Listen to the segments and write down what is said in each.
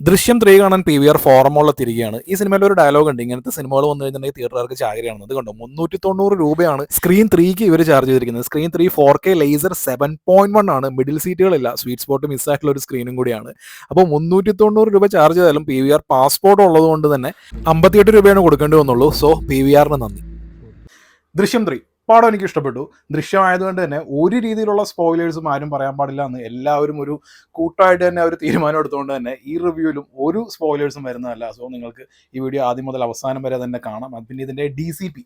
ദൃശ്യം 3 കാണാൻ PVR ഫോറമോളിൽ തിരികെയാണ്. ഈ സിനിമയിൽ ഒരു ഡയലോഗ് ഉണ്ട്, ഇങ്ങനത്തെ സിനിമകൾ വന്നു കഴിഞ്ഞിട്ടുണ്ടെങ്കിൽ തിയേറ്ററുകാർക്ക് ചാകരയാണ്. അത് കണ്ടോ, 390 രൂപയാണ് സ്ക്രീൻ 3ക്ക് ഇവർ ചാർജ് ചെയ്തിരിക്കുന്നത്. സ്ക്രീൻ 3 4K ലേസർ 7.1 ആണ്, മിഡിൽ സീറ്റുകളില്ല, സ്വീറ്റ് സ്പോട്ട് മിസ്സായിട്ടുള്ള ഒരു സ്ക്രീനും കൂടിയാണ്. അപ്പോൾ 390 രൂപ ചാർജ് ചെയ്താലും PVR പാസ്പോർട്ട് ഉള്ളത് കൊണ്ട് തന്നെ 58 രൂപയാണ് കൊടുക്കേണ്ടി വന്നുള്ളൂ. സോ PVRന് നന്ദി. ദൃശ്യം 3 പടം എനിക്ക് ഇഷ്ടപ്പെട്ടു. ദൃശ്യമായതുകൊണ്ട് തന്നെ ഒരു രീതിയിലുള്ള സ്പോയിലേഴ്സും ആരും പറയാൻ പാടില്ല എന്ന് എല്ലാവരും ഒരു കൂട്ടമായിട്ട് തന്നെ ഒരു തീരുമാനം എടുത്തുകൊണ്ട് തന്നെ ഈ റിവ്യൂവിലും ഒരു സ്പോയിലേഴ്സും വരുന്നതല്ല. സോ നിങ്ങൾക്ക് ഈ വീഡിയോ ആദ്യം മുതൽ അവസാനം വരെ തന്നെ കാണാം. പിന്നെ ഇതിൻ്റെ DCP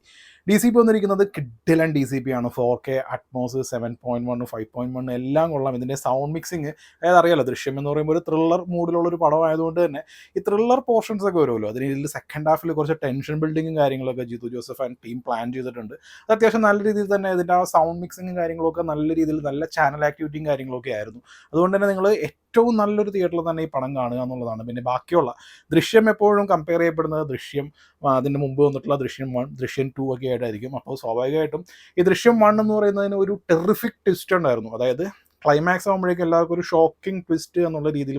വന്നിരിക്കുന്നത് കിഡിലൻ DCP ആണ്. 4K അറ്റ്മോസ് 7.1 5.1 എല്ലാം കൊള്ളാം. ഇതിൻ്റെ സൗണ്ട് മിക്സിങ് അതായത് അറിയാലോ, ദൃശ്യം എന്ന് പറയുമ്പോൾ ഒരു ത്രില്ലർ മൂഡിലുള്ള ഒരു പടമായതുകൊണ്ട് തന്നെ ഈ ത്രില്ലർ പോർഷൻസ് ഒക്കെ വരുമല്ലോ, അതിന് ഇതിൽ സെക്കൻഡ് ഹാഫിൽ കുറച്ച് ടെൻഷൻ ബിൽഡിങ്ങും കാര്യങ്ങളൊക്കെ Jeethu Joseph and team plan ചെയ്തിട്ടുണ്ട്. അത് അത്യാവശ്യം നല്ല രീതിയിൽ തന്നെ ഇതിൻ്റെ ആ സൗണ്ട് മിക്സിങ്ങും കാര്യങ്ങളൊക്കെ നല്ല രീതിയിൽ നല്ല ചാനൽ ആക്ടിവിറ്റിയും കാര്യങ്ങളൊക്കെ ആയിരുന്നു. അതുകൊണ്ട് തന്നെ നിങ്ങൾ ഏറ്റവും നല്ലൊരു തിയേറ്ററിൽ തന്നെ ഈ പടം കാണുക എന്നുള്ളതാണ്. പിന്നെ ബാക്കിയുള്ള ദൃശ്യം എപ്പോഴും കമ്പയർ ചെയ്യപ്പെടുന്നത് ദൃശ്യം അതിന് മുമ്പ് വന്നിട്ടുള്ള ദൃശ്യം 1 ദൃശ്യം 2 ഒക്കെ ആയിട്ടായിരിക്കും. അപ്പോൾ സ്വാഭാവികമായിട്ടും ഈ ദൃശ്യം 1 എന്ന് പറയുന്നതിന് ഒരു ടെറിഫിക് ട്വിസ്റ്റ് ഉണ്ടായിരുന്നു. അതായത് ക്ലൈമാക്സ് ആകുമ്പോഴേക്കും എല്ലാവർക്കും ഒരു ഷോക്കിംഗ് ട്വിസ്റ്റ് എന്നുള്ള രീതിയിൽ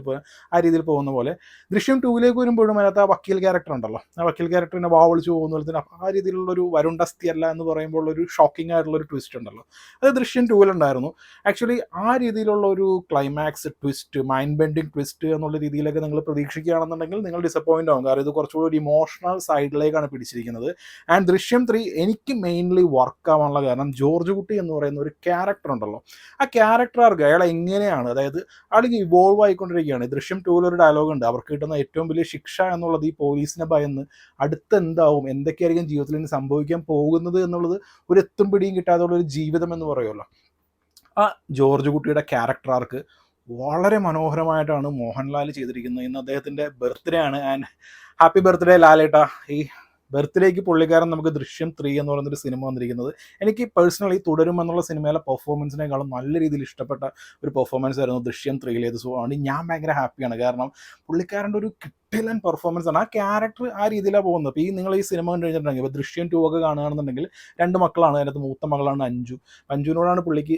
ആ രീതിയിൽ പോകുന്ന പോലെ ദൃശ്യം 2ലേക്ക് വരുമ്പോഴും അതിനകത്ത് ആ വക്കീൽ ക്യാരക്ടർ ഉണ്ടല്ലോ, ആ വക്കീൽ ക്യാരക്ടറിനെ വാവളിച്ച് പോകുന്ന പോലെ തന്നെ ആ രീതിയിലുള്ളൊരു വരുണ്ടസ്തി അല്ല എന്ന് പറയുമ്പോൾ ഒരു ഷോക്കിംഗ് ആയിട്ടുള്ളൊരു ട്വിസ്റ്റ് ഉണ്ടല്ലോ, അത് ദൃശ്യം 2-ലുണ്ടായിരുന്നു. ആക്ച്വലി ആ രീതിയിലുള്ള ഒരു climax twist, mind bending twist എന്നുള്ള രീതിയിലൊക്കെ നിങ്ങൾ പ്രതീക്ഷിക്കുകയാണെന്നുണ്ടെങ്കിൽ നിങ്ങൾ ഡിസപ്പോയിൻ്റ് ആവും. കാരണം ഇത് കുറച്ചുകൂടി ഒരു ഇമോഷണൽ സൈഡിലേക്കാണ് പിടിച്ചിരിക്കുന്നത്. ആൻഡ് ദൃശ്യം 3 എനിക്ക് മെയിൻലി വർക്ക് ആവാനുള്ള കാരണം ജോർജ് കുട്ടി എന്ന് പറയുന്ന ഒരു ക്യാരക്ടർ ഉണ്ടല്ലോ, ആ ക്യാരക്ടർ അയാൾ എങ്ങനെയാണ്, അതായത് ആൾക്ക് ഇവോൾവ് ആയിക്കൊണ്ടിരിക്കുകയാണ്. ദൃശ്യം 2-ലൊരു ഡയലോഗ് ഉണ്ട്, അവർക്ക് കിട്ടുന്ന ഏറ്റവും വലിയ ശിക്ഷ എന്നുള്ളത് ഈ പോലീസിനെ ഭയന്ന് അടുത്ത് എന്താവും, എന്തൊക്കെയായിരിക്കും ജീവിതത്തിൽ ഇനി സംഭവിക്കാൻ പോകുന്നത് എന്നുള്ളത് ഒരു എത്തും പിടിയും കിട്ടാതുള്ള ഒരു ജീവിതം എന്ന് പറയുമല്ലോ. ആ ജോർജ് കുട്ടിയുടെ ക്യാരക്ടർ ആർക്ക് വളരെ മനോഹരമായിട്ടാണ് മോഹൻലാൽ ചെയ്തിരിക്കുന്നത്. ഇന്ന് അദ്ദേഹത്തിൻ്റെ ബർത്ത്ഡേ ആണ്. ആൻഡ് ഹാപ്പി ബർത്ത്ഡേ ലാലേട്ടാ. ഈ ബർത്ത്ഡേക്ക് പുള്ളിക്കാരൻ നമുക്ക് ദൃശ്യം 3 എന്ന് പറയുന്നൊരു സിനിമ വന്നിരിക്കുന്നത് എനിക്ക് പേഴ്സണലി തുടരും എന്നുള്ള സിനിമയിലെ പെർഫോമൻസിനേക്കാളും നല്ല രീതിയിൽ ഇഷ്ടപ്പെട്ട ഒരു പെർഫോമൻസ് ആയിരുന്നു ദൃശ്യം 3-ലേത്. സോ ആണ് ഞാൻ ഭയങ്കര ഹാപ്പിയാണ്. കാരണം പുള്ളിക്കാരൻ്റെ ഒരു കിട്ടിലൻ പെർഫോമൻസ് ആണ്. ആ ക്യാരക്ടർ ആ രീതിയിലാണ് പോകുന്നത്. അപ്പോൾ നിങ്ങൾ ഈ സിനിമ കണ്ടു കഴിഞ്ഞിട്ടുണ്ടെങ്കിൽ ഇപ്പോൾ ദൃശ്യം 2 ഒക്കെ കാണുകയാണെന്നുണ്ടെങ്കിൽ 2 മക്കളാണ്, അതിനകത്ത് മൂത്ത മകളാണ് അഞ്ജു. അഞ്ജുവിനോടാണ് പുള്ളിക്ക്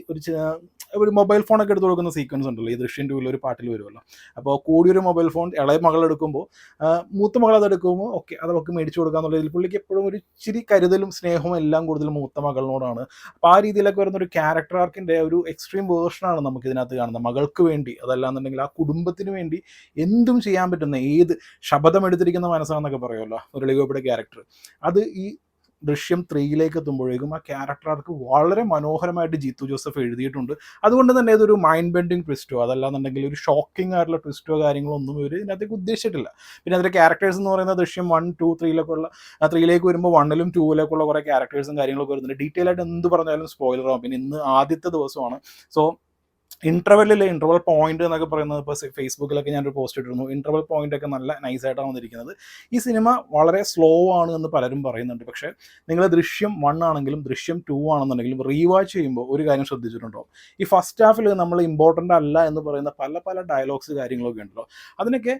ഒരു മൊബൈൽ ഫോണൊക്കെ എടുത്ത് കൊടുക്കുന്ന സീക്വൻസ് ഉണ്ടല്ലോ, ഈ ദൃശ്യം 2-ൽ ഒരു പാട്ടിൽ വരുമല്ലോ. അപ്പോൾ കൂടിയൊരു മൊബൈൽ ഫോൺ ഇളയ മകൾ എടുക്കുമ്പോൾ മൂത്ത മകൾ അതെടുക്കുമ്പോൾ ഓക്കെ അത് അവർക്ക് മേടിച്ചു കൊടുക്കുക പുള്ളിക്ക് എപ്പോഴും ഒരു ഇച്ചിരി കരുതലും സ്നേഹവും എല്ലാം കൂടുതലും മൂത്ത മകളിനോടാണ്. അപ്പോൾ ആ രീതിയിലൊക്കെ വരുന്ന ഒരു ക്യാരക്ടർ ആർക്കിൻ്റെ ഒരു എക്സ്ട്രീം വേർഷനാണ് നമുക്ക് ഇതിനകത്ത് കാണുന്നത്. മകൾക്ക് വേണ്ടി, അതല്ലാന്നുണ്ടെങ്കിൽ ആ കുടുംബത്തിന് വേണ്ടി എന്തും ചെയ്യാൻ പറ്റുന്ന, ഏത് ശബ്ദം എടുത്തിരിക്കുന്ന മനസ്സാന്നൊക്കെ പറയുമല്ലോ മുരളിഗോപിയുടെ ക്യാരക്ടർ, അത് ഈ ദൃശ്യം 3-ലേക്ക് എത്തുമ്പോഴേക്കും ആ ക്യാരക്ടർ ആർക്ക് വളരെ മനോഹരമായിട്ട് ജിത്തു ജോസഫ് എഴുതിയിട്ടുണ്ട്. അതുകൊണ്ട് തന്നെ ഇതൊരു മൈൻഡ് ബെൻഡിങ് ട്വിസ്റ്റോ അതല്ലാന്നുണ്ടെങ്കിൽ ഒരു ഷോക്കിംഗ് ആയിട്ടുള്ള ട്വിസ്റ്റോ കാര്യങ്ങളോ ഒന്നും ഇവർ ഇതിനകത്തേക്ക് ഉദ്ദേശിച്ചിട്ടില്ല. പിന്നെ അതിൻ്റെ ക്യാരക്ടേഴ്സ് എന്ന് പറയുന്നത് ദൃശ്യം 1 2 3-ലേക്ക് വരുമ്പോൾ 1-ലും 2-ലേക്കുള്ള കുറേ ക്യാരക്ടേഴ്സും കാര്യങ്ങളൊക്കെ വരുന്നുണ്ട്. ഡീറ്റെയിൽ ആയിട്ട് എന്ത് പറഞ്ഞാലും സ്പോയിലർ ആവും. പിന്നെ ഇന്ന് ആദ്യത്തെ ദിവസമാണ്. സോ ഇൻ്റർവൽ പോയിന്റ് എന്നൊക്കെ പറയുന്നത് ഇപ്പോൾ ഫേസ്ബുക്കിലൊക്കെ ഞാനൊരു പോസ്റ്റ് ഇട്ടിരുന്നു. ഇൻ്റർവൽ പോയിന്റ് ഒക്കെ നല്ല നൈസായിട്ടാണ് വന്നിരിക്കുന്നത്. ഈ സിനിമ വളരെ സ്ലോ ആണ് എന്ന് പലരും പറയുന്നുണ്ട്. പക്ഷേ നിങ്ങൾ ദൃശ്യം 1 ആണെങ്കിലും ദൃശ്യം 2 ആണെന്നുണ്ടെങ്കിലും റീവാച്ച് ചെയ്യുമ്പോൾ ഒരു കാര്യം ശ്രദ്ധിച്ചിട്ടുണ്ടോ, ഈ ഫസ്റ്റ് ഹാഫിൽ നമ്മൾ ഇമ്പോർട്ടൻ്റ് അല്ല എന്ന് പറയുന്ന പല ഡയലോഗ്സ് കാര്യങ്ങളൊക്കെ ഉണ്ടല്ലോ, അതിനൊക്കെ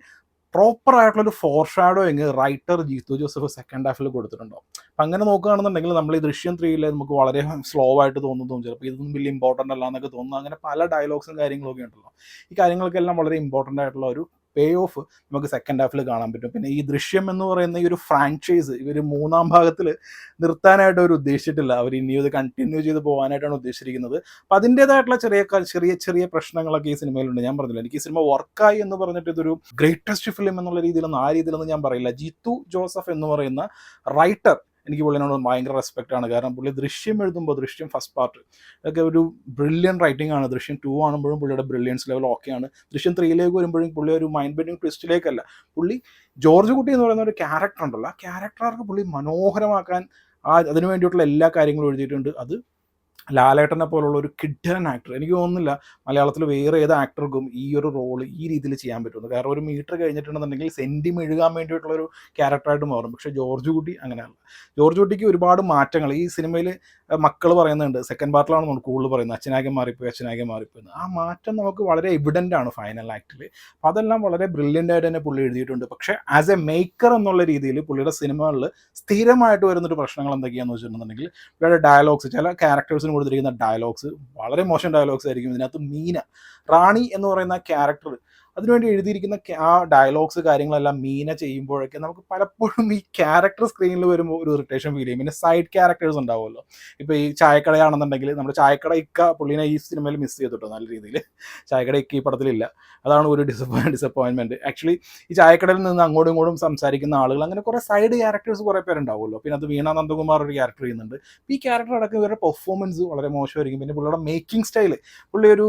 പ്രോപ്പർ ആയിട്ടുള്ളൊരു foreshadowing writer Jeethu Joseph second ഹാഫിൽ കൊടുത്തിട്ടുണ്ടോ. അപ്പം അങ്ങനെ നോക്കുകയാണെന്നുണ്ടെങ്കിൽ നമ്മൾ ഈ ദൃശ്യം 3-ൽ നമുക്ക് വളരെ സ്ലോ ആയിട്ട് തോന്നും, ചിലപ്പോൾ ഇതൊന്നും വലിയ ഇമ്പോർട്ടൻ്റ് അല്ല എന്നൊക്കെ തോന്നുന്നു. അങ്ങനെ പല ഡയലോഗ്സും കാര്യങ്ങളൊക്കെ ഉണ്ടല്ലോ, ഈ കാര്യങ്ങൾക്കെല്ലാം വളരെ ഇമ്പോർട്ടൻ്റ് ആയിട്ടുള്ള ഒരു പേ ഓഫ് നമുക്ക് സെക്കൻഡ് ഹാഫിൽ കാണാൻ പറ്റും. പിന്നെ ഈ ദൃശ്യം എന്ന് പറയുന്ന ഈ ഒരു ഫ്രാഞ്ചൈസ് ഇവർ 3-ാം ഭാഗത്തിൽ നിർത്താനായിട്ട് അവർ ഉദ്ദേശിച്ചിട്ടില്ല. അവർ ഇനി ഇത് കണ്ടിന്യൂ ചെയ്ത് പോകാനായിട്ടാണ് ഉദ്ദേശിച്ചിരിക്കുന്നത്. അപ്പം അതിൻ്റേതായിട്ടുള്ള ചെറിയ പ്രശ്നങ്ങളൊക്കെ ഈ സിനിമയിലുണ്ട്. ഞാൻ പറഞ്ഞില്ല, എനിക്ക് ഈ സിനിമ വർക്കായി എന്ന് പറഞ്ഞിട്ട് ഇതൊരു ഗ്രേറ്റസ്റ്റ് ഫിലിം എന്നുള്ള രീതിയിലൊന്നും ആ രീതിയിലൊന്നും ഞാൻ പറയില്ല. ജിത്തു ജോസഫ് എന്ന് പറയുന്ന റൈറ്റർ, എനിക്ക് പുള്ളിനോട് ഭയങ്കര റെസ്പെക്റ്റ് ആണ്. കാരണം പുള്ളി ദൃശ്യം എഴുതുമ്പോൾ ദൃശ്യം ഫസ്റ്റ് പാർട്ട് ഒക്കെ ഒരു ബ്രില്യൻ റൈറ്റിംഗ് ആണ്. ദൃശ്യം 2 ആകുമ്പോഴും പുള്ളിയുടെ ബ്രില്യൻസ് ലെവൽ ഓക്കെയാണ്. ദൃശ്യം 3-ലേക്ക് വരുമ്പോഴും പുള്ളി ഒരു മൈൻഡ് ബെൻഡിങ് ട്വിസ്റ്റിലേക്കല്ല, പുള്ളി ജോർജ് കുട്ടി എന്ന് പറയുന്ന ഒരു ക്യാരക്ടർ ഉണ്ടല്ലോ, ആ ക്യാരക്ടർക്ക് പുള്ളി മനോഹരമാക്കാൻ അതിനു വേണ്ടിയിട്ടുള്ള എല്ലാ കാര്യങ്ങളും എഴുതിയിട്ടുണ്ട്. അത് ലാലേട്ടനെ പോലുള്ള ഒരു കിഡൻ ആക്ടർ എനിക്ക് തോന്നുന്നില്ല മലയാളത്തിൽ വേറെ ഏത് ആക്ടർക്കും ഈ ഒരു റോള് ഈ രീതിയിൽ ചെയ്യാൻ പറ്റുന്നു. കാരണം ഒരു മീറ്റർ കഴിഞ്ഞിട്ടുണ്ടെന്നുണ്ടെങ്കിൽ സെൻറ്റി മെഴുകാൻ വേണ്ടിയിട്ടുള്ളൊരു ക്യാരക്ടറായിട്ട് മാറും. പക്ഷേ ജോർജ് കുട്ടി അങ്ങനെയല്ല. ജോർജ് കുട്ടിക്ക് ഒരുപാട് മാറ്റങ്ങൾ ഈ സിനിമയിൽ മക്കൾ പറയുന്നുണ്ട്. സെക്കൻഡ് പാർട്ടിലാണ് നമ്മൾ കൂടുതൽ പറയുന്നത്, അച്ഛനാകെ മാറിപ്പോയി. ആ മാറ്റം നമുക്ക് വളരെ എവിഡൻ്റ് ആണ് ഫൈനൽ ആക്ടിൽ. അപ്പം അതെല്ലാം വളരെ ബ്രില്യൻ്റ് ആയിട്ട് തന്നെ പുള്ളി എഴുതിയിട്ടുണ്ട്. പക്ഷേ ആസ് എ മേക്കർ എന്നുള്ള രീതിയിൽ പുള്ളിയുടെ സിനിമകളിൽ സ്ഥിരമായിട്ട് വരുന്നൊരു പ്രശ്നങ്ങൾ എന്തൊക്കെയാണെന്ന് വെച്ചിട്ടുണ്ടെങ്കിൽ പുള്ളിയുടെ ഡയലോഗ്സ്, ചില ക്യാരക്ടേഴ്സിന് കൊടുത്തിരിക്കുന്ന ഡയലോഗ്സ് വളരെ മോശം ഡയലോഗ്സ് ആയിരിക്കും. ഇതിനകത്ത് റാണി എന്ന് പറയുന്ന ക്യാരക്ടർ അതിനുവേണ്ടി എഴുതിയിരിക്കുന്ന ആ ഡയലോഗ്സ് കാര്യങ്ങളെല്ലാം മീന ചെയ്യുമ്പോഴൊക്കെ നമുക്ക് പലപ്പോഴും ഈ ക്യാരക്ടർ സ്ക്രീനിൽ വരുമ്പോൾ ഒരു ഇറിറ്റേഷൻ ഫീൽ ചെയ്യും. പിന്നെ സൈഡ് ക്യാരക്ടേഴ്സ് ഉണ്ടാവുമല്ലോ. ഇപ്പോൾ ഈ ചായക്കടയാണെന്നുണ്ടെങ്കിൽ നമ്മുടെ ചായക്കട ഇക്ക പുള്ളിനെ ഈ സിനിമയിൽ മിസ് ചെയ്തിട്ടോ നല്ല രീതിയിൽ. ചായക്കട ഇക്ക ഈ പടത്തിലില്ല. അതാണ് ഒരു ഡിസപ്പോയിൻമെൻറ്റ്. ആക്ച്വലി ഈ ചായക്കടയിൽ നിന്ന് അങ്ങോട്ടും ഇങ്ങോട്ടും സംസാരിക്കുന്ന ആളുകൾ അങ്ങനെ കുറേ സൈഡ് ക്യാരക്ടേഴ്സ് കുറേ പേരുണ്ടാവുമല്ലോ. പിന്നെ അത് വീണ നന്ദകുമാർ ഒരു ക്യാരക്ടർ ചെയ്യുന്നുണ്ട്. ഈ ക്യാരക്ടർ അടക്കം ഇവരുടെ പെർഫോമൻസ് വളരെ മോശമായിരിക്കും. പിന്നെ പുള്ളിയുടെ മേക്കിംഗ് സ്റ്റൈൽ, പുള്ളി ഒരു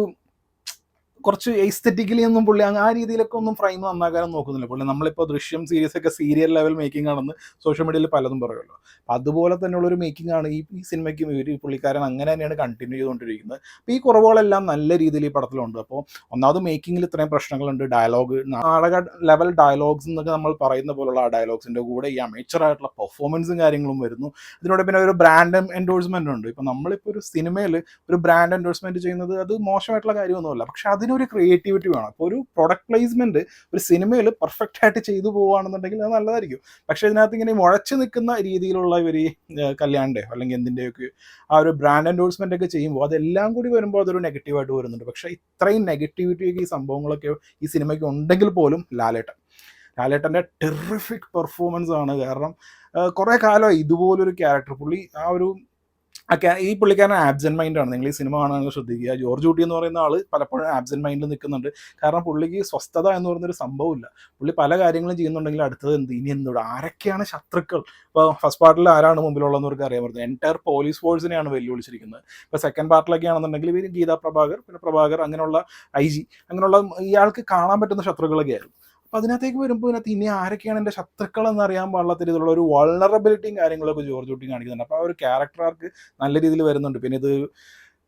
കുറച്ച് എസ്തെറ്റിക്കലി ഒന്നും പുള്ളി ആ രീതിയിലൊക്കെ ഒന്നും ഫ്രെയിം നന്നാക്കാനും നോക്കുന്നില്ല പുള്ളി. നമ്മളിപ്പോൾ ദൃശ്യം സീരീസ് ഒക്കെ സീരിയൽ ലെവൽ മേക്കിംഗ് ആണെന്ന് സോഷ്യൽ മീഡിയയിൽ പലതും പറയുമല്ലോ. അപ്പോൾ അതുപോലെ തന്നെയുള്ളൊരു മേക്കിംഗ് ആണ് ഈ സിനിമയ്ക്കും ഈ പുള്ളിക്കാരൻ അങ്ങനെ തന്നെയാണ് കണ്ടിന്യൂ ചെയ്തുകൊണ്ടിരിക്കുന്നത്. അപ്പോൾ ഈ കുറവുകളെല്ലാം നല്ല രീതിയിൽ ഈ പടത്തിലുണ്ട്. അപ്പോൾ ഒന്നാമത് മേക്കിങ്ങിൽ ഇത്രയും പ്രശ്നങ്ങളുണ്ട്. ഡയലോഗ്, നാടക ലെവൽ ഡയലോഗ്സ് എന്നൊക്കെ നമ്മൾ പറയുന്ന പോലുള്ള ആ ഡയലോഗ്സിൻ്റെ കൂടെ ഈ അമേച്ചറായിട്ടുള്ള പെർഫോമൻസും കാര്യങ്ങളും വരുന്നു. ഇതിനോട് പിന്നെ ഒരു ബ്രാൻഡ് എൻഡോഴ്സ്മെൻ്റ് ഉണ്ട്. ഇപ്പോൾ നമ്മളിപ്പോൾ ഒരു സിനിമയിൽ ഒരു ബ്രാൻഡ് എൻഡോഴ്സ്മെൻറ്റ് ചെയ്യുന്നത് അത് മോശമായിട്ടുള്ള കാര്യമൊന്നുമല്ല. പക്ഷെ അതിനൊരു ക്രിയേറ്റിവിറ്റി വേണം. അപ്പോൾ ഒരു പ്രൊഡക്റ്റ് പ്ലേസ്മെൻറ്റ് ഒരു സിനിമയിൽ പെർഫെക്റ്റ് ആയിട്ട് ചെയ്തു പോകുകയാണെന്നുണ്ടെങ്കിൽ അത് നല്ലതായിരിക്കും. പക്ഷേ ഇതിനകത്ത് ഇങ്ങനെ മുഴച്ചു നിൽക്കുന്ന രീതിയിലുള്ള ഇവർ കല്യാണിൻ്റെയോ അല്ലെങ്കിൽ എന്തിൻ്റെയൊക്കെ ആ ഒരു ബ്രാൻഡ് എൻഡോഴ്സ്മെൻ്റ് ഒക്കെ ചെയ്യുമ്പോൾ അതെല്ലാം കൂടി വരുമ്പോൾ അതൊരു നെഗറ്റീവായിട്ട് വരുന്നുണ്ട്. പക്ഷേ ഇത്രയും നെഗറ്റിവിറ്റിയൊക്കെ ഈ സംഭവങ്ങളൊക്കെ ഈ സിനിമയ്ക്ക് ഉണ്ടെങ്കിൽ പോലും ലാലേട്ടൻ്റെ ടെറിഫിക് പെർഫോമൻസ് ആണ്. കാരണം കുറേ കാലമായി ഇതുപോലൊരു ക്യാരക്ടർ പുള്ളി ആ ഒരു ഈ പുള്ളിക്കാരൻ ആബ്സെൻറ്റ് മൈൻഡാണ്. നിങ്ങൾ ഈ സിനിമ കാണാനൊക്കെ ശ്രദ്ധിക്കുക. ജോർജ് കുട്ടി എന്ന് പറയുന്ന ആൾ പലപ്പോഴും ആബ്സെൻറ്റ് മൈൻഡിൽ നിൽക്കുന്നുണ്ട്. കാരണം പുള്ളിക്ക് സ്വസ്ഥത എന്ന് പറയുന്നൊരു സംഭവമില്ല. പുള്ളി പല കാര്യങ്ങളും ചെയ്യുന്നുണ്ടെങ്കിൽ അടുത്തത് എന്ത്, ഇനി എന്തുകൊണ്ട്, ആരൊക്കെയാണ് ശത്രുക്കൾ. ഇപ്പോൾ ഫസ്റ്റ് പാർട്ടിൽ ആരാണ് മുമ്പിലുള്ളതെന്നവർക്ക് അറിയാൻ പറ്റുന്നത്. എൻറ്റയർ പോലീസ് ഫോഴ്സിനെയാണ് വെല്ലുവിളിച്ചിരിക്കുന്നത്. ഇപ്പോൾ സെക്കൻഡ് പാർട്ടിലൊക്കെ ആണെന്നുണ്ടെങ്കിൽ ഇവർ ഗീതാ പ്രഭാകർ, പിന്നെ പ്രഭാകർ, അങ്ങനെയുള്ള IG, അങ്ങനെയുള്ള ഇയാൾക്ക് കാണാൻ പറ്റുന്ന ശത്രുക്കളൊക്കെ ആയിരുന്നു. അപ്പോൾ അതിനകത്തേക്ക് വരുമ്പോൾ ഇതിനകത്ത് ഇനി ആരൊക്കെയാണ് എൻ്റെ ശത്രുക്കൾ എന്നറിയാൻ പാടില്ലാത്ത രീതിയിലുള്ള ഒരു വൾണറബിലിറ്റിയും കാര്യങ്ങളൊക്കെ ജോർജ് കുട്ടി കാണിക്കുന്നുണ്ട്. അപ്പോൾ ആ ഒരു ക്യാരക്ടർ ആർക്ക് നല്ല രീതിയിൽ വരുന്നുണ്ട്. പിന്നെ ഇത്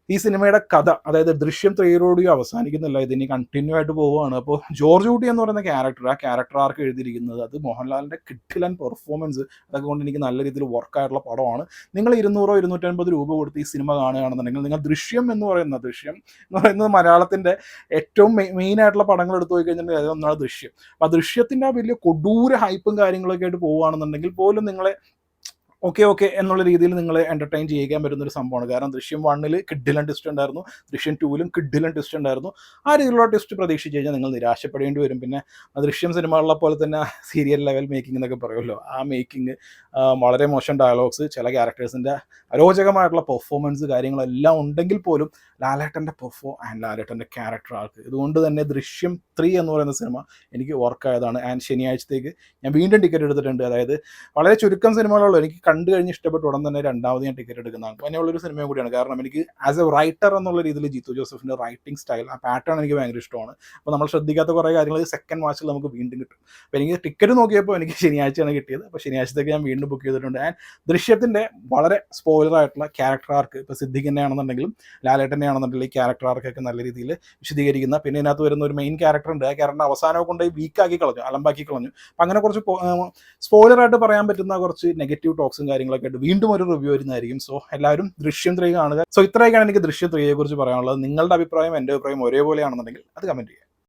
ഈ സിനിമയുടെ കഥ, അതായത് ദൃശ്യം 3 അവസാനിക്കുന്നില്ല, ഇതിനി കണ്ടിന്യൂ ആയിട്ട് പോവുകയാണ്. അപ്പോൾ ജോർജ് കുട്ടി എന്ന് പറയുന്ന ക്യാരക്ടർ, ആ ക്യാരക്ടർ ആർക്ക് എഴുതിയിരിക്കുന്നത് അത് മോഹൻലാലിൻ്റെ കിഡിലൻ പെർഫോമൻസ്, അതൊക്കെ കൊണ്ട് എനിക്ക് നല്ല രീതിയിൽ വർക്കായിട്ടുള്ള പടമാണ്. നിങ്ങൾ 200-250 രൂപ കൊടുത്ത് ഈ സിനിമ കാണുകയാണെന്നുണ്ടെങ്കിൽ നിങ്ങൾ ദൃശ്യം എന്ന് പറയുന്നത് മലയാളത്തിൻ്റെ ഏറ്റവും മെയിനായിട്ടുള്ള പടങ്ങൾ എടുത്തു പോയി കഴിഞ്ഞിട്ടുണ്ടെങ്കിൽ അതൊന്നാണ് ദൃശ്യം. അപ്പോൾ ആ ദൃശ്യത്തിൻ്റെ ആ വലിയ കൊടൂര ഹൈപ്പും കാര്യങ്ങളൊക്കെ ആയിട്ട് പോവുകയാണെന്നുണ്ടെങ്കിൽ പോലും നിങ്ങളെ ഓക്കെ എന്നുള്ള രീതിയിൽ നിങ്ങളെ എൻ്റർടൈൻ ചെയ്യിക്കാൻ പറ്റുന്നൊരു സംഭവമാണ്. കാരണം ദൃശ്യം 1 കിഡിലൻ ട്വിസ്റ്റ് ഉണ്ടായിരുന്നു, ദൃശ്യം 2 കിഡിലൻ ട്വിസ്റ്റ് ഉണ്ടായിരുന്നു. ആ രീതിയിലുള്ള ട്വിസ്റ്റ് പ്രതീക്ഷിച്ച് കഴിഞ്ഞാൽ നിങ്ങൾ നിരാശപ്പെടേണ്ടി വരും. പിന്നെ ദൃശ്യം സിനിമകളിലെ പോലെ തന്നെ സീരിയൽ ലെവൽ മേക്കിംഗ് എന്നൊക്കെ പറയുമല്ലോ, ആ മേക്കിംഗ്, വളരെ മോശം ഡയലോഗ്സ്, ചില ക്യാരക്ടേഴ്സിൻ്റെ അരോചകമായിട്ടുള്ള പെർഫോമൻസ് കാര്യങ്ങളെല്ലാം ഉണ്ടെങ്കിൽ പോലും ലാലേട്ടൻ്റെ ക്യാരക്ടർ ആൾക്ക്, ഇതുകൊണ്ട് തന്നെ ദൃശ്യം 3 എന്ന് പറയുന്ന സിനിമ എനിക്ക് വർക്കായതാണ്. ആൻഡ് ശനിയാഴ്ചത്തേക്ക് ഞാൻ വീണ്ടും ടിക്കറ്റ് എടുത്തിട്ടുണ്ട്. അതായത് വളരെ ചുരുക്കം സിനിമകളുള്ളൂ എനിക്ക് കണ്ടു കഴിഞ്ഞ് ഇഷ്ടപ്പെട്ട് ഉടൻ തന്നെ രണ്ടാമത് ഞാൻ ടിക്കറ്റ് എടുക്കുന്നതാണ്. അങ്ങനെയുള്ളൊരു സിനിമയും കൂടിയാണ്. കാരണം എനിക്ക് ആസ് എ റൈറ്റർ എന്നുള്ള രീതിയിൽ ജിത്തു ജോസഫിൻ്റെ റൈറ്റിംഗ് സ്റ്റൈൽ, ആ പാറ്റേൺ എനിക്ക് ഭയങ്കര ഇഷ്ടമാണ്. അപ്പോൾ നമ്മൾ ശ്രദ്ധിക്കാത്ത കുറേ കാര്യങ്ങൾ സെക്കൻഡ് വാച്ചിൽ നമുക്ക് വീണ്ടും കിട്ടും. അപ്പോൾ എനിക്ക് ടിക്കറ്റ് നോക്കിയപ്പോൾ എനിക്ക് ശനിയാഴ്ചയാണ് കിട്ടിയത്. അപ്പോൾ ശനിയാഴ്ചത്തേക്ക് ഞാൻ വീണ്ടും ബുക്ക് ചെയ്തിട്ടുണ്ട്. ആൻഡ് ദൃശ്യത്തിൻ്റെ വളരെ സ്പോയിലറായിട്ടുള്ള ക്യാരക്ടർ ആർക്ക്, ഇപ്പോൾ സിദ്ദിഖിൻ്റെ ആണെന്നുണ്ടെങ്കിലും ലാലേട്ടൻ്റെ ആണെന്നുണ്ടെങ്കിൽ ഈ ക്യാരക്ടർ ആർക്കൊക്കെ നല്ല രീതിയിൽ വിശദീകരിക്കുന്ന, പിന്നെ ഇതിനകത്ത് വരുന്ന ഒരു മെയിൻ ക്യാരക്ടർ ഉണ്ട്. ആ ക്യാരക്ടറിൻ്റെ അവസാനമൊക്കെ കൊണ്ട് വീക്കാക്കി കളഞ്ഞു, അലമ്പാക്കി കളഞ്ഞു. അപ്പം അങ്ങനെ കുറച്ച് സ്പോയിലറായിട്ട് പറയാൻ പറ്റുന്ന കുറച്ച് നെഗറ്റീവ് ടോക്സും കാര്യങ്ങളൊക്കെ ആയിട്ട് വീണ്ടും ഒരു റിവ്യൂ വരുന്നതായിരിക്കും. സോ എല്ലാവരും ദൃശ്യം 3 കാണുക. സോ ഇത്രയൊക്കെയാണ് എനിക്ക് ദൃശ്യം 3യെ കുറിച്ച് പറയാനുള്ളത്. നിങ്ങളുടെ അഭിപ്രായം എൻ്റെ അഭിപ്രായം ഒരേപോലെയാണെന്നുണ്ടെങ്കിൽ അത് കമൻറ്റ് ചെയ്യുക.